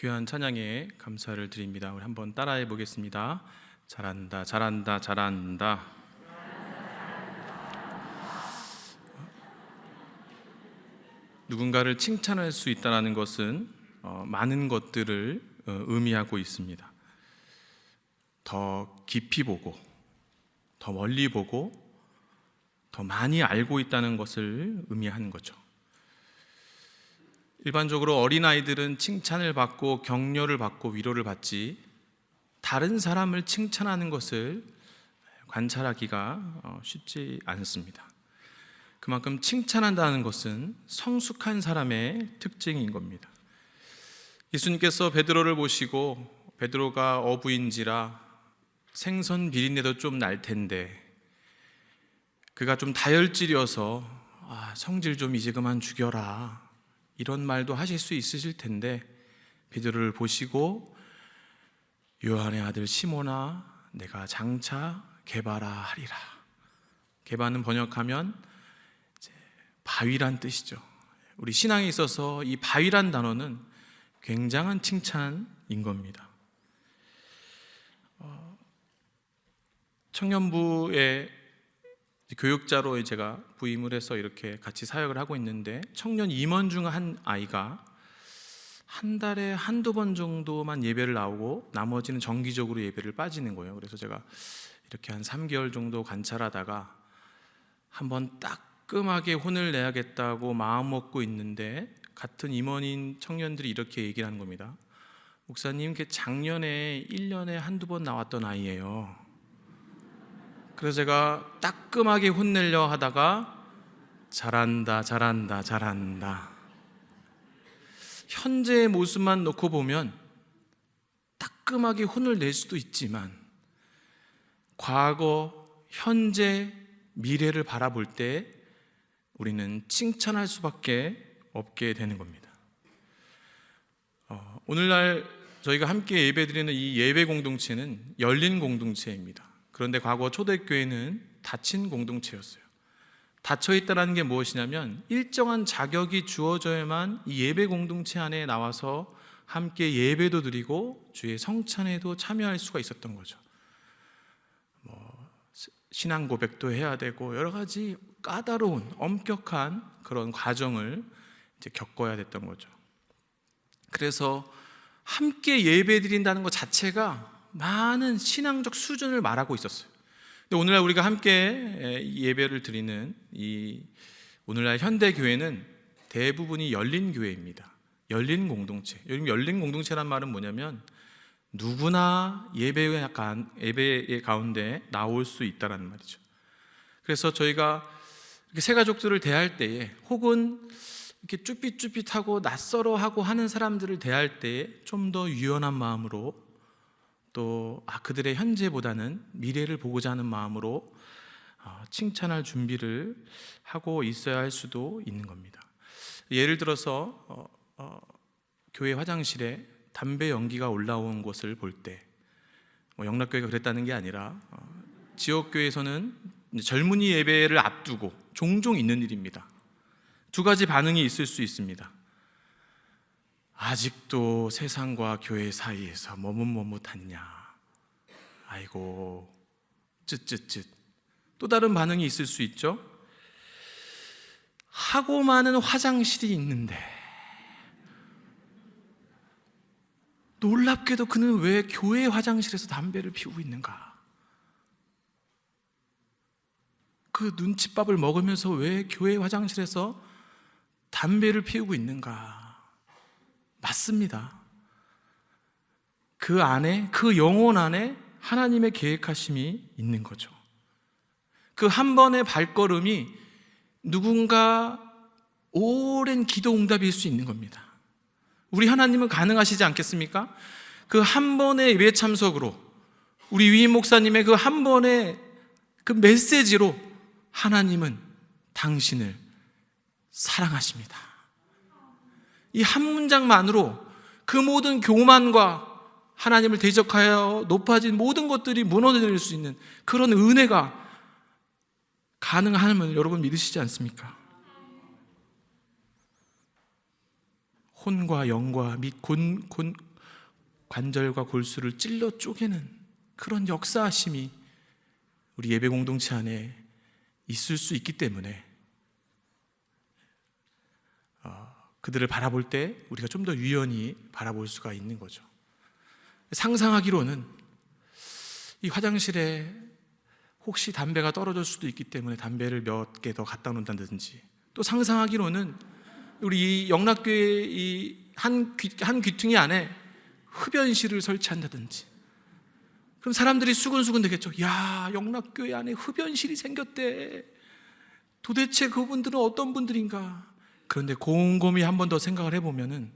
귀한 찬양에 감사를 드립니다. 우리 한번 따라해 보겠습니다. 잘한다, 잘한다, 잘한다. 누군가를 칭찬할 수 있다는 것은 많은 것들을 의미하고 있습니다. 더 깊이 보고, 더 멀리 보고, 더 많이 알고 있다는 것을 의미하는 거죠. 일반적으로 어린아이들은 칭찬을 받고 격려를 받고 위로를 받지, 다른 사람을 칭찬하는 것을 관찰하기가 쉽지 않습니다. 그만큼 칭찬한다는 것은 성숙한 사람의 특징인 겁니다. 예수님께서 베드로를 보시고 베드로가 어부인지라 생선 비린내도 좀 날 텐데 그가 좀 다혈질이어서 성질 좀 이제 그만 죽여라, 이런 말도 하실 수 있으실 텐데 베드로를 보시고 요한의 아들 시몬아, 내가 장차 게바라 하리라. 게바는 번역하면 바위란 뜻이죠. 우리 신앙에 있어서 이 바위란 단어는 굉장한 칭찬인 겁니다. 청년부의 교육자로 제가 부임을 해서 이렇게 같이 사역을 하고 있는데, 청년 임원 중 한 아이가 한 달에 한두 번 정도만 예배를 나오고 나머지는 정기적으로 예배를 빠지는 거예요. 그래서 제가 이렇게 한 3개월 정도 관찰하다가 한번 따끔하게 혼을 내야겠다고 마음 먹고 있는데, 같은 임원인 청년들이 이렇게 얘기를 하는 겁니다. 목사님, 작년에 1년에 한두 번 나왔던 아이예요. 그래서 제가 따끔하게 혼내려 하다가 잘한다, 잘한다, 잘한다. 현재의 모습만 놓고 보면 따끔하게 혼을 낼 수도 있지만 과거, 현재, 미래를 바라볼 때 우리는 칭찬할 수밖에 없게 되는 겁니다. 오늘날 저희가 함께 예배드리는 이 예배 공동체는 열린 공동체입니다. 그런데 과거 초대교회는 닫힌 공동체였어요. 닫혀 있다는 게 무엇이냐면 일정한 자격이 주어져야만 이 예배 공동체 안에 나와서 함께 예배도 드리고 주의 성찬에도 참여할 수가 있었던 거죠. 신앙 고백도 해야 되고 여러 가지 까다로운 엄격한 그런 과정을 겪어야 됐던 거죠. 그래서 함께 예배 드린다는 것 자체가 많은 신앙적 수준을 말하고 있었어요. 근데 오늘날 우리가 함께 예배를 드리는 이 오늘날 현대교회는 대부분이 열린 교회입니다. 열린 공동체. 열린 공동체란 말은 뭐냐면 누구나 예배의 가운데 나올 수 있다는 말이죠. 그래서 저희가 이렇게 새 가족들을 대할 때에, 혹은 이렇게 쭈삣쭈삣하고 낯설어하고 하는 사람들을 대할 때에 좀 더 유연한 마음으로, 또 그들의 현재보다는 미래를 보고자 하는 마음으로 칭찬할 준비를 하고 있어야 할 수도 있는 겁니다. 예를 들어서 교회 화장실에 담배 연기가 올라온 것을 볼 때, 영락교회가 그랬다는 게 아니라 지역교회에서는 젊은이 예배를 앞두고 종종 있는 일입니다. 두 가지 반응이 있을 수 있습니다. 아직도 세상과 교회 사이에서 머뭇머뭇하냐, 아이고 쯧쯧쯧. 또 다른 반응이 있을 수 있죠. 하고 많은 화장실이 있는데 놀랍게도 그는 왜 교회 화장실에서 담배를 피우고 있는가? 그 눈칫밥을 먹으면서 왜 교회 화장실에서 담배를 피우고 있는가? 맞습니다. 그 안에, 그 영혼 안에 하나님의 계획하심이 있는 거죠. 그 한 번의 발걸음이 누군가 오랜 기도 응답일 수 있는 겁니다. 우리 하나님은 가능하시지 않겠습니까? 그 한 번의 예배 참석으로, 우리 위임 목사님의 그 한 번의 그 메시지로 하나님은 당신을 사랑하십니다. 이 한 문장만으로 그 모든 교만과 하나님을 대적하여 높아진 모든 것들이 무너질 수 있는 그런 은혜가 가능함을 여러분 믿으시지 않습니까? 혼과 영과 및 관절과 골수를 찔러 쪼개는 그런 역사하심이 우리 예배 공동체 안에 있을 수 있기 때문에 그들을 바라볼 때 우리가 좀 더 유연히 바라볼 수가 있는 거죠. 상상하기로는 이 화장실에 혹시 담배가 떨어질 수도 있기 때문에 담배를 몇 개 더 갖다 놓는다든지, 또 상상하기로는 우리 이 영락교회 이 한 귀퉁이 안에 흡연실을 설치한다든지, 그럼 사람들이 수근수근 되겠죠. 야, 영락교회 안에 흡연실이 생겼대. 도대체 그분들은 어떤 분들인가? 그런데 곰곰이 한 번 더 생각을 해보면은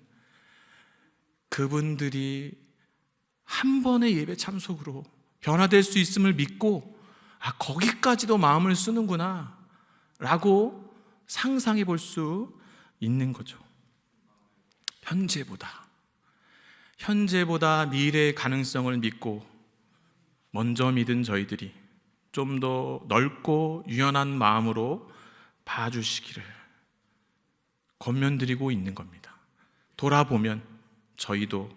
그분들이 한 번의 예배 참석으로 변화될 수 있음을 믿고, 아, 거기까지도 마음을 쓰는구나 라고 상상해 볼 수 있는 거죠. 현재보다 미래의 가능성을 믿고 먼저 믿은 저희들이 좀 더 넓고 유연한 마음으로 봐주시기를 권면드리고 있는 겁니다. 돌아보면 저희도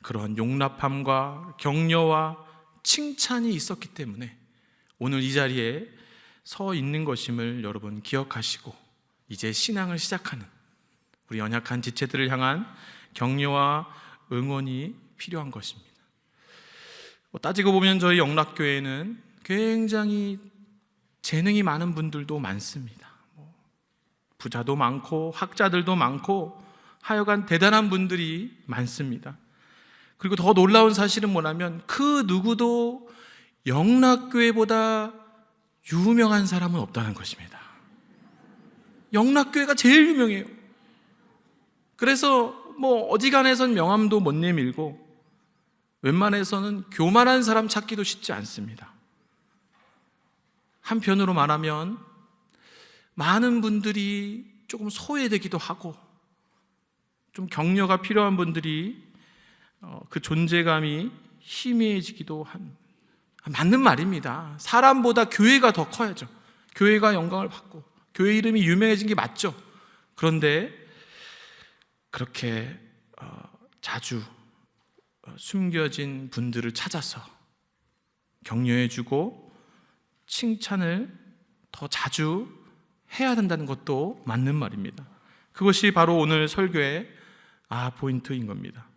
그러한 용납함과 격려와 칭찬이 있었기 때문에 오늘 이 자리에 서 있는 것임을 여러분 기억하시고, 이제 신앙을 시작하는 우리 연약한 지체들을 향한 격려와 응원이 필요한 것입니다. 따지고 보면 저희 영락교회는 굉장히 재능이 많은 분들도 많습니다. 부자도 많고 학자들도 많고 하여간 대단한 분들이 많습니다. 그리고 더 놀라운 사실은 뭐냐면 그 누구도 영락교회보다 유명한 사람은 없다는 것입니다. 영락교회가 제일 유명해요. 그래서 어지간해선 명함도 못 내밀고 웬만해서는 교만한 사람 찾기도 쉽지 않습니다. 한편으로 말하면 많은 분들이 조금 소외되기도 하고 좀 격려가 필요한 분들이 그 존재감이 희미해지기도 한, 맞는 말입니다. 사람보다 교회가 더 커야죠. 교회가 영광을 받고 교회 이름이 유명해진 게 맞죠. 그런데 그렇게 자주 숨겨진 분들을 찾아서 격려해주고 칭찬을 더 자주 해야 된다는 것도 맞는 말입니다. 그것이 바로 오늘 설교의 포인트인 겁니다.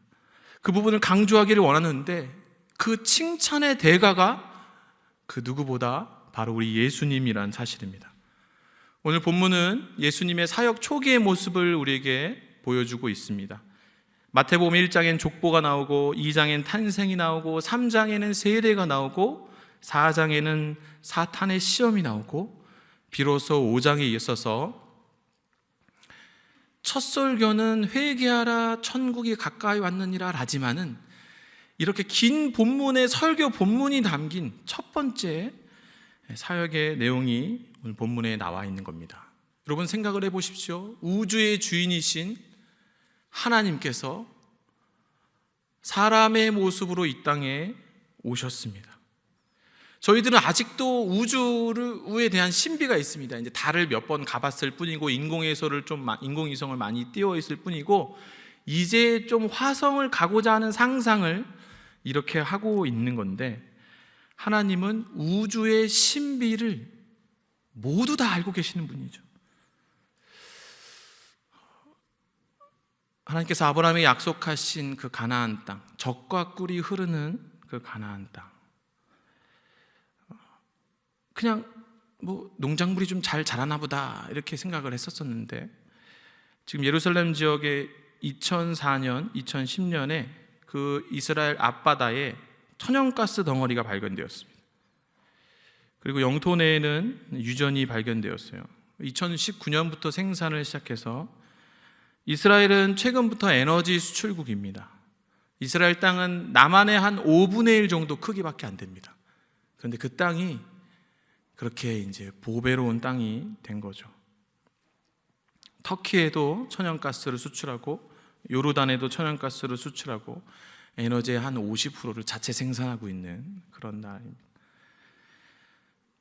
그 부분을 강조하기를 원하는데 그 칭찬의 대가가 그 누구보다 바로 우리 예수님이란 사실입니다. 오늘 본문은 예수님의 사역 초기의 모습을 우리에게 보여주고 있습니다. 마태복음 1장엔 족보가 나오고 2장엔 탄생이 나오고 3장에는 세례가 나오고 4장에는 사탄의 시험이 나오고 비로소 5장에 이어서 첫 설교는 회개하라 천국이 가까이 왔느니라 라지만은 이렇게 긴 본문의 설교 본문이 담긴 첫 번째 사역의 내용이 오늘 본문에 나와 있는 겁니다. 여러분 생각을 해보십시오. 우주의 주인이신 하나님께서 사람의 모습으로 이 땅에 오셨습니다. 저희들은 아직도 우주에 대한 신비가 있습니다. 이제 달을 몇 번 가봤을 뿐이고 인공위성을 많이 띄워 있을 뿐이고 이제 좀 화성을 가고자 하는 상상을 이렇게 하고 있는 건데, 하나님은 우주의 신비를 모두 다 알고 계시는 분이죠. 하나님께서 아브라함에게 약속하신 그 가나안 땅, 젖과 꿀이 흐르는 그 가나안 땅, 그냥 농작물이 좀 잘 자라나 보다 이렇게 생각을 했었는데, 지금 예루살렘 지역에 2004년, 2010년에 그 이스라엘 앞바다에 천연가스 덩어리가 발견되었습니다. 그리고 영토 내에는 유전이 발견되었어요. 2019년부터 생산을 시작해서 이스라엘은 최근부터 에너지 수출국입니다. 이스라엘 땅은 남한의 한 5분의 1 정도 크기밖에 안 됩니다. 그런데 그 땅이 그렇게 이제 보배로운 땅이 된 거죠. 터키에도 천연가스를 수출하고 요르단에도 천연가스를 수출하고 에너지의 한 50%를 자체 생산하고 있는 그런 나라입니다.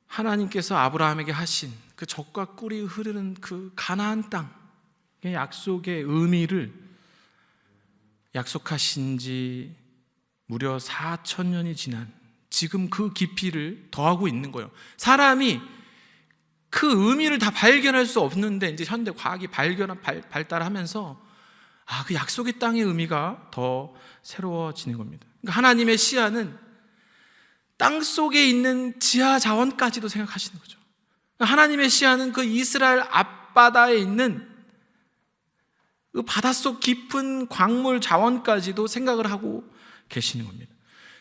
하나님께서 아브라함에게 하신 그 젖과 꿀이 흐르는 그 가나안 땅의 약속의 의미를 약속하신 지 무려 4,000년이 지난 지금 그 깊이를 더하고 있는 거예요. 사람이 그 의미를 다 발견할 수 없는데 이제 현대 과학이 발달하면서 그 약속의 땅의 의미가 더 새로워지는 겁니다. 그러니까 하나님의 시야는 땅 속에 있는 지하 자원까지도 생각하시는 거죠. 하나님의 시야는 그 이스라엘 앞바다에 있는 그 바닷속 깊은 광물 자원까지도 생각을 하고 계시는 겁니다.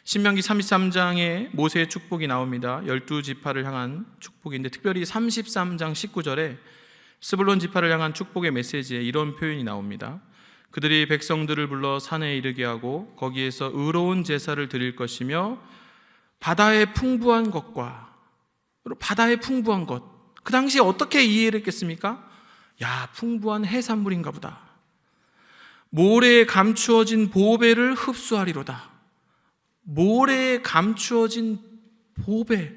신명기 33장에 모세의 축복이 나옵니다. 12지파를 향한 축복인데 특별히 33장 19절에 스불론 지파를 향한 축복의 메시지에 이런 표현이 나옵니다. 그들이 백성들을 불러 산에 이르게 하고 거기에서 의로운 제사를 드릴 것이며 바다의 풍부한 것과 바다의 풍부한 것, 그 당시에 어떻게 이해를 했겠습니까? 풍부한 해산물인가 보다. 모래에 감추어진 보배를 흡수하리로다. 모래에 감추어진 보배,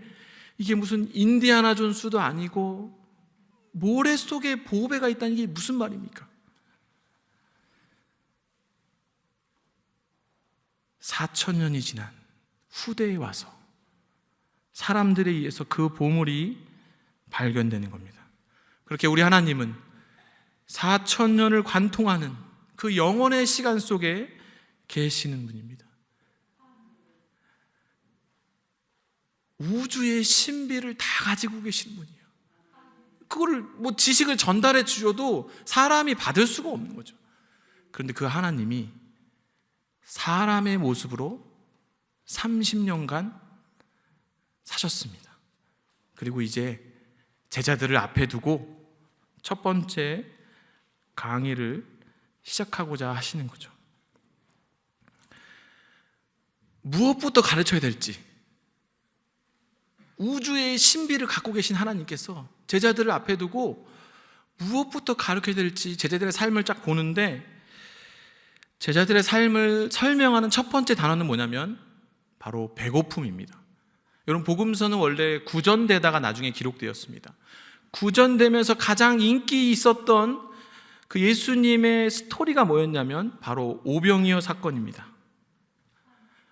이게 무슨 인디아나 존스도 아니고 모래 속에 보배가 있다는 게 무슨 말입니까? 4,000년이 지난 후대에 와서 사람들에 의해서 그 보물이 발견되는 겁니다. 그렇게 우리 하나님은 4,000년을 관통하는 그 영원의 시간 속에 계시는 분입니다. 우주의 신비를 다 가지고 계시는 분이에요. 그거를 지식을 전달해 주셔도 사람이 받을 수가 없는 거죠. 그런데 그 하나님이 사람의 모습으로 30년간 사셨습니다. 그리고 이제 제자들을 앞에 두고 첫 번째 강의를 시작하고자 하시는 거죠. 무엇부터 가르쳐야 될지, 우주의 신비를 갖고 계신 하나님께서 제자들을 앞에 두고 무엇부터 가르쳐야 될지 제자들의 삶을 쫙 보는데, 제자들의 삶을 설명하는 첫 번째 단어는 뭐냐면 바로 배고픔입니다. 여러분, 복음서는 원래 구전되다가 나중에 기록되었습니다. 구전되면서 가장 인기 있었던 그 예수님의 스토리가 뭐였냐면 바로 오병이어 사건입니다.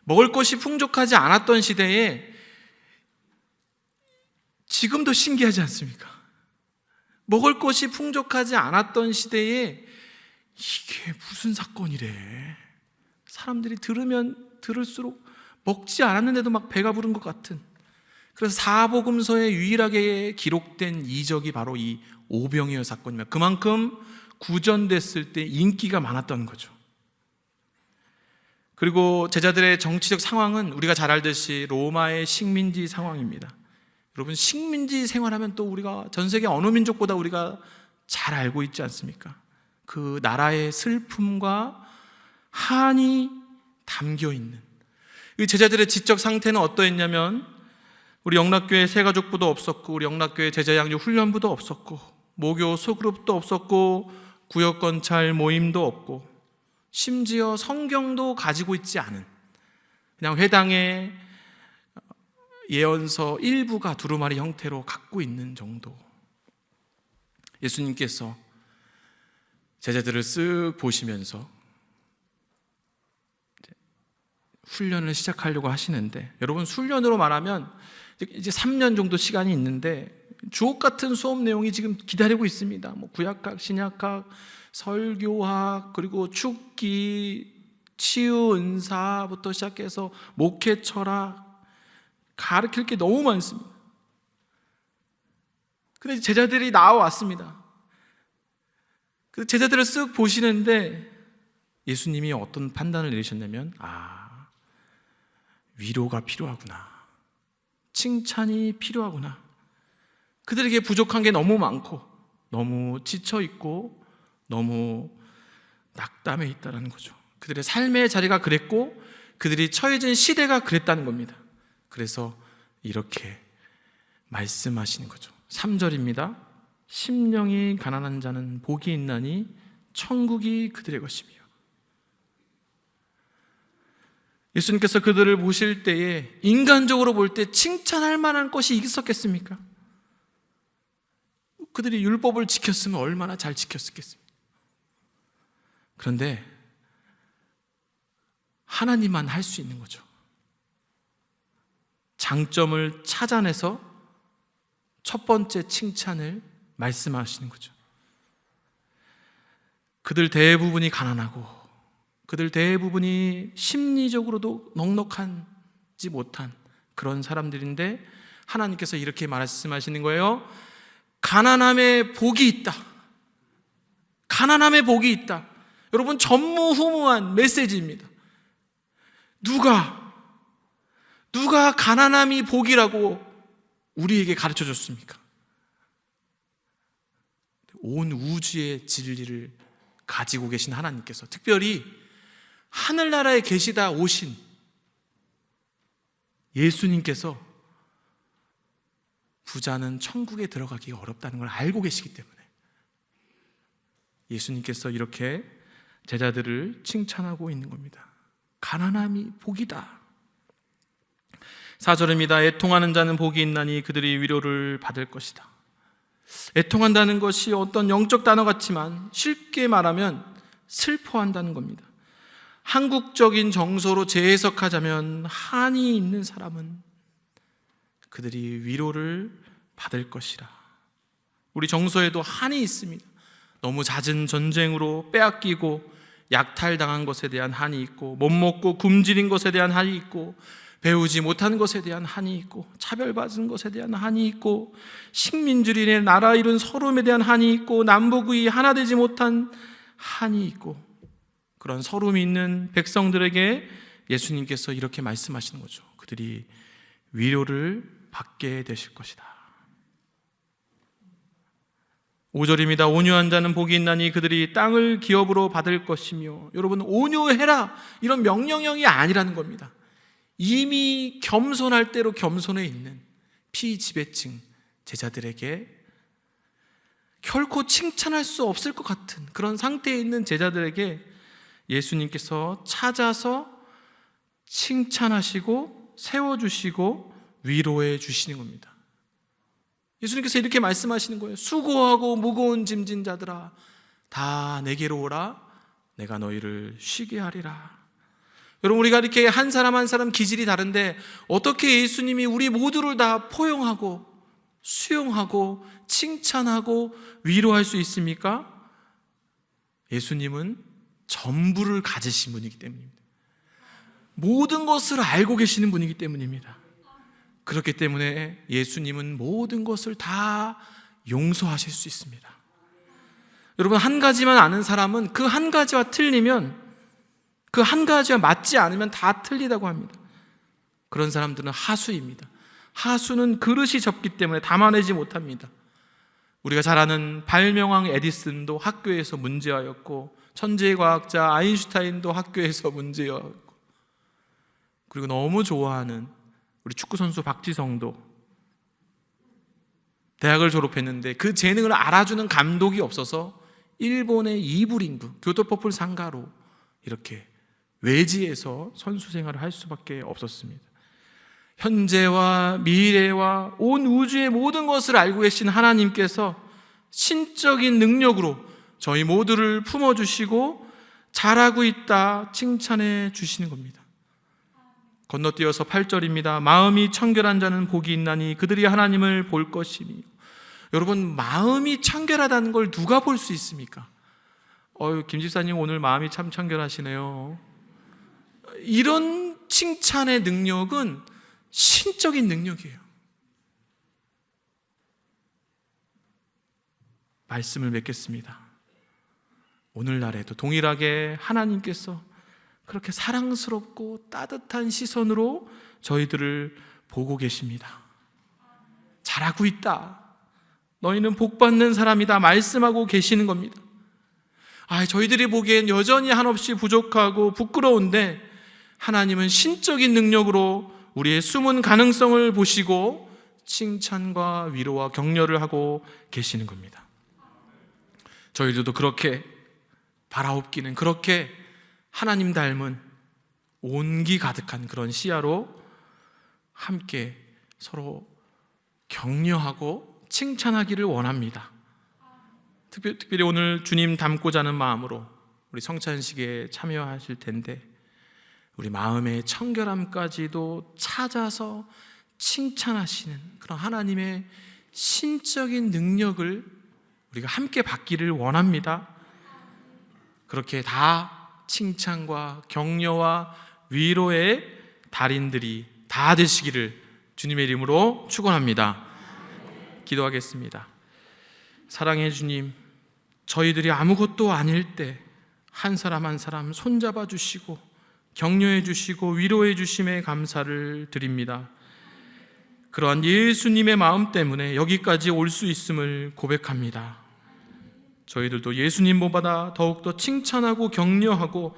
먹을 것이 풍족하지 않았던 시대에, 지금도 신기하지 않습니까? 먹을 것이 풍족하지 않았던 시대에 이게 무슨 사건이래. 사람들이 들으면 들을수록 먹지 않았는데도 막 배가 부른 것 같은. 그래서 사복음서에 유일하게 기록된 이적이 바로 이 오병이어 사건입니다. 그만큼 구전됐을 때 인기가 많았던 거죠. 그리고 제자들의 정치적 상황은 우리가 잘 알듯이 로마의 식민지 상황입니다. 여러분, 식민지 생활하면 또 우리가 전 세계 어느 민족보다 우리가 잘 알고 있지 않습니까? 그 나라의 슬픔과 한이 담겨 있는, 이 제자들의 지적 상태는 어떠했냐면, 우리 영락교회 새가족부도 없었고, 우리 영락교회 제자양육 훈련부도 없었고, 모교 소그룹도 없었고, 구역건찰 모임도 없고, 심지어 성경도 가지고 있지 않은, 그냥 회당의 예언서 일부가 두루마리 형태로 갖고 있는 정도. 예수님께서 제자들을 쓱 보시면서 훈련을 시작하려고 하시는데, 여러분, 훈련으로 말하면 이제 3년 정도 시간이 있는데 주옥 같은 수업 내용이 지금 기다리고 있습니다. 구약학, 신약학, 설교학, 그리고 축기, 치유, 은사부터 시작해서 목회 철학, 가르칠 게 너무 많습니다. 근데 제자들이 나와왔습니다. 그 제자들을 쓱 보시는데 예수님이 어떤 판단을 내리셨냐면, 위로가 필요하구나, 칭찬이 필요하구나. 그들에게 부족한 게 너무 많고 너무 지쳐있고 너무 낙담해 있다는 거죠. 그들의 삶의 자리가 그랬고 그들이 처해진 시대가 그랬다는 겁니다. 그래서 이렇게 말씀하시는 거죠. 3절입니다. 심령이 가난한 자는 복이 있나니 천국이 그들의 것이며. 예수님께서 그들을 보실 때에 인간적으로 볼 때 칭찬할 만한 것이 있었겠습니까? 그들이 율법을 지켰으면 얼마나 잘 지켰겠습니까? 그런데 하나님만 할 수 있는 거죠. 장점을 찾아내서 첫 번째 칭찬을 말씀하시는 거죠. 그들 대부분이 가난하고 그들 대부분이 심리적으로도 넉넉하지 못한 그런 사람들인데 하나님께서 이렇게 말씀하시는 거예요. 가난함에 복이 있다. 가난함에 복이 있다. 여러분, 전무후무한 메시지입니다. 누가 가난함이 복이라고 우리에게 가르쳐 줬습니까? 온 우주의 진리를 가지고 계신 하나님께서, 특별히 하늘나라에 계시다 오신 예수님께서 부자는 천국에 들어가기가 어렵다는 걸 알고 계시기 때문에 예수님께서 이렇게 제자들을 칭찬하고 있는 겁니다. 가난함이 복이다. 4절입니다. 애통하는 자는 복이 있나니 그들이 위로를 받을 것이다. 애통한다는 것이 어떤 영적 단어 같지만 쉽게 말하면 슬퍼한다는 겁니다. 한국적인 정서로 재해석하자면 한이 있는 사람은 그들이 위로를 받을 것이라. 우리 정서에도 한이 있습니다. 너무 잦은 전쟁으로 빼앗기고 약탈당한 것에 대한 한이 있고, 못 먹고 굶주린 것에 대한 한이 있고, 배우지 못한 것에 대한 한이 있고, 차별받은 것에 대한 한이 있고, 식민지로 인해 나라 이룬 서름에 대한 한이 있고, 남북의 하나 되지 못한 한이 있고, 그런 서름이 있는 백성들에게 예수님께서 이렇게 말씀하시는 거죠. 그들이 위로를 받게 되실 것이다. 5절입니다. 온유한 자는 복이 있나니 그들이 땅을 기업으로 받을 것이며. 여러분, 온유해라 이런 명령형이 아니라는 겁니다. 이미 겸손할 대로 겸손해 있는 피지배층 제자들에게, 결코 칭찬할 수 없을 것 같은 그런 상태에 있는 제자들에게 예수님께서 찾아서 칭찬하시고 세워주시고 위로해 주시는 겁니다. 예수님께서 이렇게 말씀하시는 거예요. 수고하고 무거운 짐진 자들아, 다 내게로 오라. 내가 너희를 쉬게 하리라. 여러분, 우리가 이렇게 한 사람 한 사람 기질이 다른데 어떻게 예수님이 우리 모두를 다 포용하고 수용하고 칭찬하고 위로할 수 있습니까? 예수님은 전부를 가지신 분이기 때문입니다. 모든 것을 알고 계시는 분이기 때문입니다. 그렇기 때문에 예수님은 모든 것을 다 용서하실 수 있습니다. 여러분, 한 가지만 아는 사람은 그 한 가지와 틀리면, 그 한 가지와 맞지 않으면 다 틀리다고 합니다. 그런 사람들은 하수입니다. 하수는 그릇이 접기 때문에 담아내지 못합니다. 우리가 잘 아는 발명왕 에디슨도 학교에서 문제아였고, 천재과학자 아인슈타인도 학교에서 문제였고, 그리고 너무 좋아하는 우리 축구선수 박지성도 대학을 졸업했는데 그 재능을 알아주는 감독이 없어서 일본의 이브링구 교토퍼플 상가로 이렇게 외지에서 선수 생활을 할 수밖에 없었습니다. 현재와 미래와 온 우주의 모든 것을 알고 계신 하나님께서 신적인 능력으로 저희 모두를 품어주시고 잘하고 있다 칭찬해 주시는 겁니다. 건너뛰어서 8절입니다. 마음이 청결한 자는 복이 있나니 그들이 하나님을 볼 것이며. 여러분, 마음이 청결하다는 걸 누가 볼 수 있습니까? 김 집사님 오늘 마음이 참 청결하시네요. 이런 칭찬의 능력은 신적인 능력이에요. 말씀을 맺겠습니다. 오늘날에도 동일하게 하나님께서 그렇게 사랑스럽고 따뜻한 시선으로 저희들을 보고 계십니다. 잘하고 있다. 너희는 복받는 사람이다. 말씀하고 계시는 겁니다. 저희들이 보기엔 여전히 한없이 부족하고 부끄러운데 하나님은 신적인 능력으로 우리의 숨은 가능성을 보시고 칭찬과 위로와 격려를 하고 계시는 겁니다. 저희들도 그렇게 바라옵기는, 그렇게 하나님 닮은 온기 가득한 그런 시야로 함께 서로 격려하고 칭찬하기를 원합니다. 특별히 오늘 주님 닮고자 하는 마음으로 우리 성찬식에 참여하실 텐데, 우리 마음의 청결함까지도 찾아서 칭찬하시는 그런 하나님의 신적인 능력을 우리가 함께 받기를 원합니다. 그렇게 다 칭찬과 격려와 위로의 달인들이 다 되시기를 주님의 이름으로 축원합니다. 기도하겠습니다. 사랑의 주님, 저희들이 아무것도 아닐 때 한 사람 한 사람 손잡아 주시고 격려해 주시고 위로해 주심에 감사를 드립니다. 그러한 예수님의 마음 때문에 여기까지 올 수 있음을 고백합니다. 저희들도 예수님 본받아 더욱더 칭찬하고 격려하고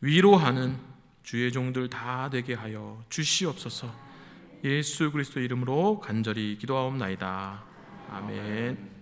위로하는 주의 종들 다 되게 하여 주시옵소서. 예수 그리스도 이름으로 간절히 기도하옵나이다. 아멘.